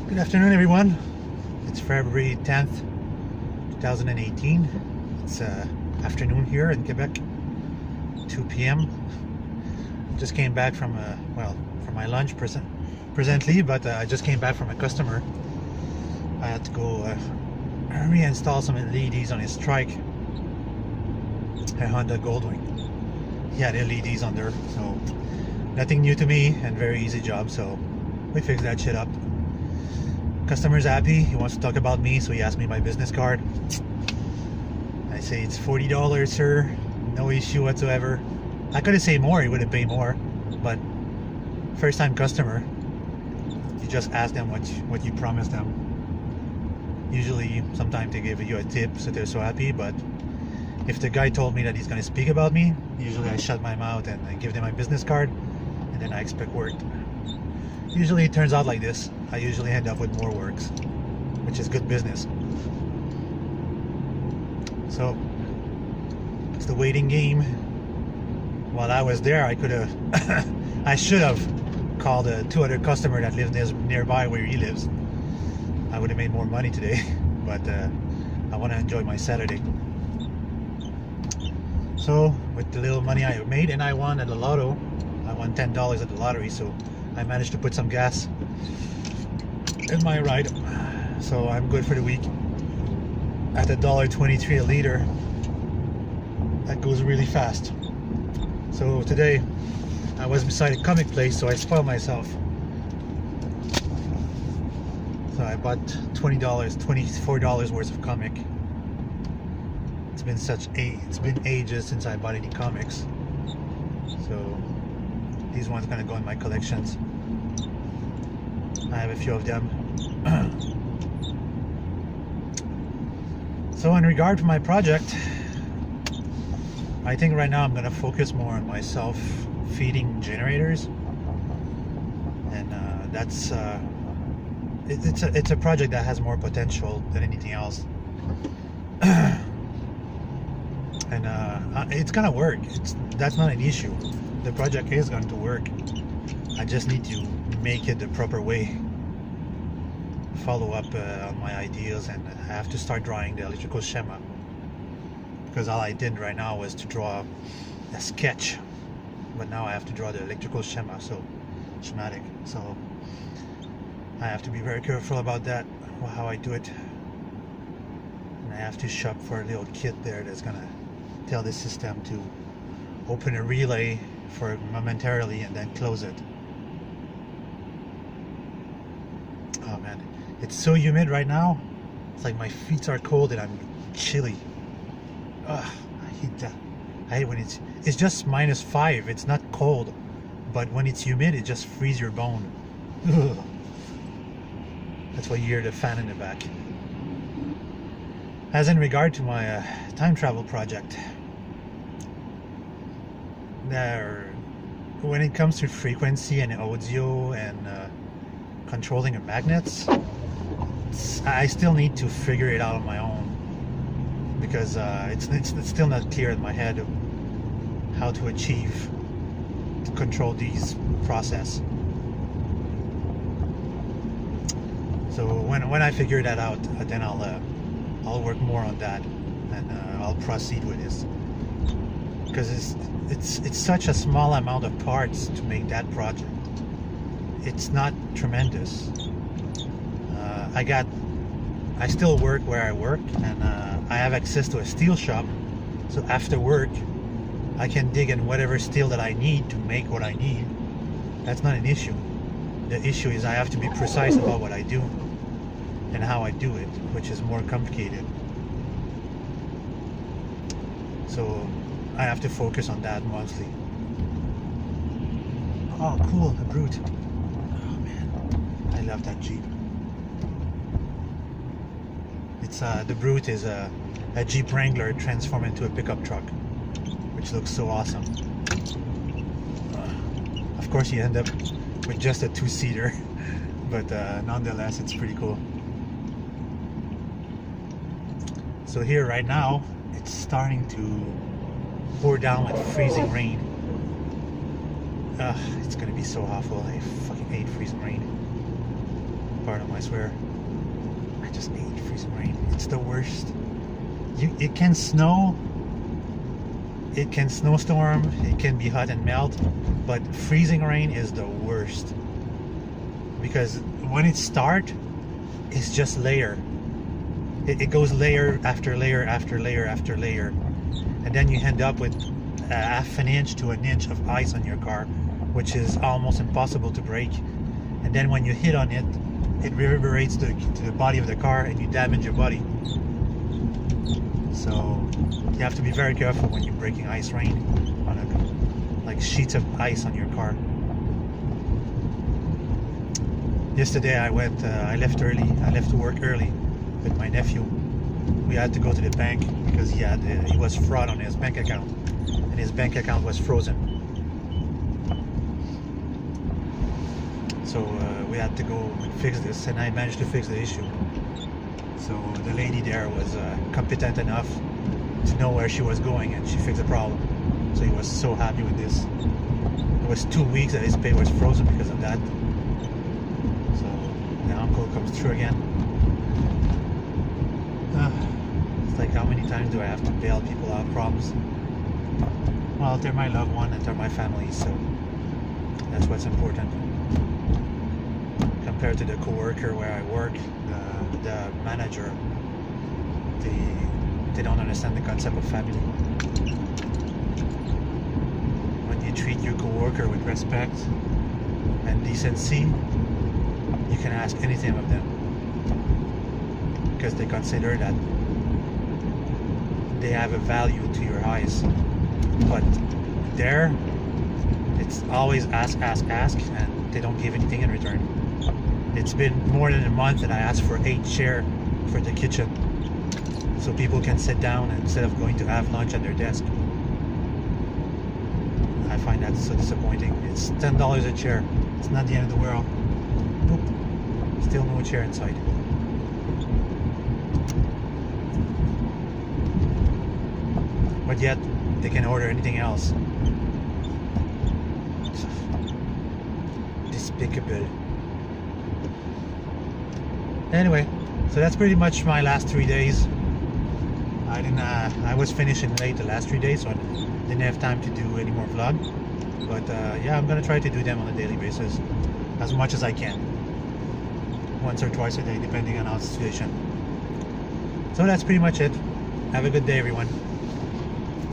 Good afternoon, everyone. It's February 10th, 2018. It's afternoon here in Quebec, 2 p.m. Just came back from from my lunch presently, but I just came back from a customer. I had to go reinstall some LEDs on his trike, a Honda Goldwing. He had LEDs on there, so nothing new to me and very easy job. So we fixed that shit up. Customer's happy. He wants to talk about me, so he asked me my business card. I say it's $40, sir. No issue whatsoever. I could have said more. He would have paid more, but first-time customer, you just ask them what you promised them. Usually, sometimes they give you a tip, so they're so happy. But if the guy told me that he's going to speak about me, usually I shut my mouth and I give them my business card, and then I expect work. Usually it turns out like this. I usually end up with more works, which is good business. So it's the waiting game. While I was there, I could have I should have called two other customers that live nearby where he lives. I would have made more money today, but I want to enjoy my Saturday. So with the little money I made, and I won at the lotto, I won $10 at the lottery, so I managed to put some gas in my ride, so I'm good for the week. At $1.23 a liter, that goes really fast. So today I was beside a comic place, so I spoiled myself. So I bought $24 worth of comic. It's been ages since I bought any comics, so these ones gonna go in my collections. I have a few of them. So in regard to my project, I think right now I'm gonna focus more on my self-feeding generators, and that's it's a project that has more potential than anything else. And it's gonna work. That's not an issue. The project is going to work. I just need to make it the proper way, follow up on my ideas, and I have to start drawing the electrical schema, because all I did right now was to draw a sketch, but now I have to draw the electrical schematic, so I have to be very careful about that, how I do it. And I have to shop for a little kit there that's gonna tell the system to open a relay for it momentarily and then close it. Oh man, it's so humid right now. It's like my feet are cold and I'm chilly. Ugh, I hate that. I hate when it's just -5. It's not cold, but when it's humid, it just freezes your bone. Ugh. That's why you hear the fan in the back. As in regard to my time travel project, when it comes to frequency and audio and controlling the magnets, I still need to figure it out on my own, because it's still not clear in my head how to control these process. So when I figure that out, then I'll work more on that, and I'll proceed with this, because it's such a small amount of parts to make that project. It's not tremendous. I still work where I work, and I have access to a steel shop, so after work I can dig in whatever steel that I need to make what I need. That's not an issue. The issue is I have to be precise about what I do and how I do it, which is more complicated. So I have to focus on that mostly. Oh cool, the Brute. Oh man, I love that Jeep. It's the Brute is a Jeep Wrangler transformed into a pickup truck, which looks so awesome. Of course you end up with just a two-seater, but nonetheless it's pretty cool. So here right now it's starting to pour down like freezing rain. It's gonna be so awful. I fucking hate freezing rain. Pardon my swear. I just hate freezing rain. It's the worst. It can snow. It can snowstorm. It can be hot and melt. But freezing rain is the worst. Because when it starts, it's just layer. It goes layer after layer after layer after layer. And then you end up with a half an inch to an inch of ice on your car, which is almost impossible to break. And then when you hit on it, it reverberates to the body of the car and you damage your body. So you have to be very careful when you're breaking ice rain on like sheets of ice on your car. Yesterday I left early. I left to work early with my nephew. We had to go to the bank because he was fraud on his bank account, and his bank account was frozen. So we had to go and fix this, and I managed to fix the issue. So the lady there was competent enough to know where she was going, and she fixed the problem. So he was so happy with this. It was 2 weeks that his pay was frozen because of that. So the uncle comes through again. It's like, how many times do I have to bail people out of problems? Well, they're my loved one and they're my family, so that's what's important. Compared to the co-worker where I work, the manager, they don't understand the concept of family. When you treat your co-worker with respect and decency, you can ask anything of them, because they consider that they have a value to your eyes. But there, it's always ask, and they don't give anything in return. It's been more than a month that I asked for 8 chairs for the kitchen, so people can sit down instead of going to have lunch at their desk. I find that so disappointing. It's $10 a chair. It's not the end of the world. Nope. Still no chair inside. But yet, they can order anything else. Despicable. Anyway, so that's pretty much my last 3 days. I was finishing late the last 3 days, so I didn't have time to do any more vlog. But yeah, I'm gonna try to do them on a daily basis, as much as I can. Once or twice a day, depending on our situation. So that's pretty much it. Have a good day, everyone.